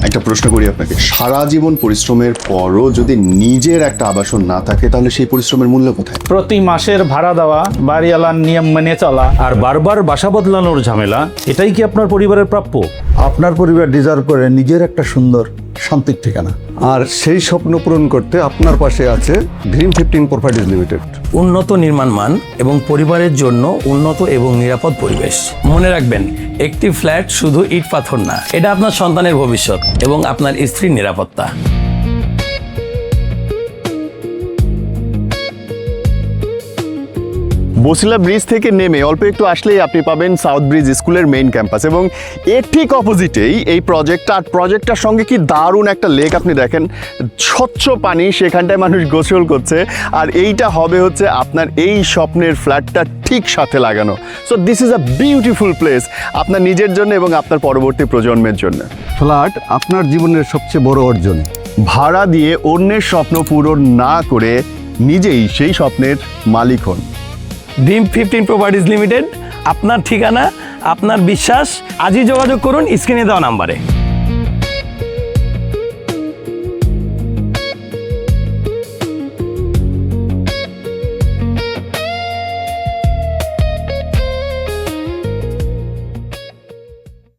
একটা প্রশ্ন করি আপনাকে, সারা জীবন পরিশ্রমের পরও যদি নিজের একটা আবাসন না থাকে তাহলে সেই পরিশ্রমের মূল্য কোথায়? প্রতি মাসের ভাড়া দেওয়া, বাড়িওয়ালার নিয়ম মেনে চলা, আর বারবার বাসা বদলানোর ঝামেলা, এটাই কি আপনার পরিবারের প্রাপ্য? আপনার পরিবার ডিজার্ভ করে নিজের একটা সুন্দর শান্তির ঠিকানা। আর সেই স্বপ্ন পূরণ করতে আপনার পাশে আছে ড্রিম 15 প্রপার্টিজ লিমিটেড। উন্নত নির্মাণ মান এবং পরিবারের জন্য উন্নত এবং নিরাপদ পরিবেশ। মনে রাখবেন, একটি ফ্ল্যাট শুধু ইট পাথর না, এটা আপনার সন্তানের ভবিষ্যৎ এবং আপনার স্ত্রীর নিরাপত্তা। বসিলা ব্রিজ থেকে নেমে অল্প একটু আসলেই আপনি পাবেন সাউথ ব্রিজ স্কুলের মেইন ক্যাম্পাস, এবং এর ঠিক অপোজিটেই এই প্রজেক্টটা। আর প্রজেক্টটার সঙ্গে কি দারুণ একটা লেক আপনি দেখেন, স্বচ্ছ পানি, সেখানটায় মানুষ গোসল করছে। আর এইটা হবে হচ্ছে আপনার এই স্বপ্নের ফ্ল্যাটটা ঠিক সাথে লাগানো। So this is a beautiful place আপনার নিজের জন্য এবং আপনার পরবর্তী প্রজন্মের জন্য। ফ্ল্যাট আপনার জীবনের সবচেয়ে বড় অর্জন। ভাড়া দিয়ে অন্যের স্বপ্ন পূরণ না করে নিজেই সেই স্বপ্নের মালিক হন। ড্রিম 15 প্রপার্টিজ লিমিটেড, আপনার ঠিকানা, আপনার বিশ্বাস। আজই যোগাযোগ করুন স্ক্রিনে দেওয়া নাম্বারে।